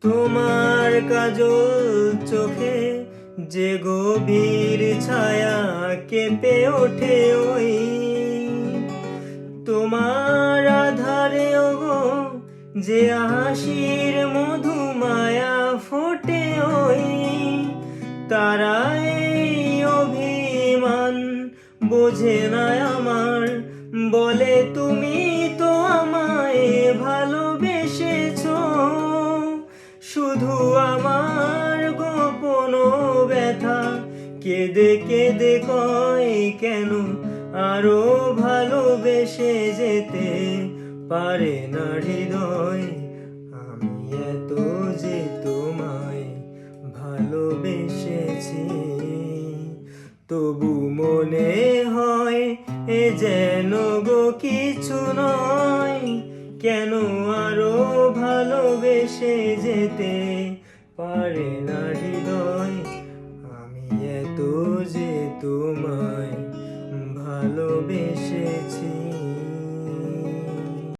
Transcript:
তোমার কাজল চোখে যে গভীর ছায়া কেঁপে ওঠে ওই তোমার আধারে ওগো যে হাসির মধু মায়া ফোটে ওই তারাই অভিমান বোঝে না আমার বলে তুমি তো আমায় ভালোবেসেছো শুধু আমার গোপন ব্যথা কেঁদে কেঁদে কয় কেন আরো ভালোবেসে যেতে পারে না হৃদয় আমি এত যে তোমায় ভালোবেসেছি তবু মনে হয় এ যেন গো কিছু নয় কেন আরো ভালোবেসে যেতে পারে না হৃদয় আমি এত যে তোমায় ভালোবেসেছি।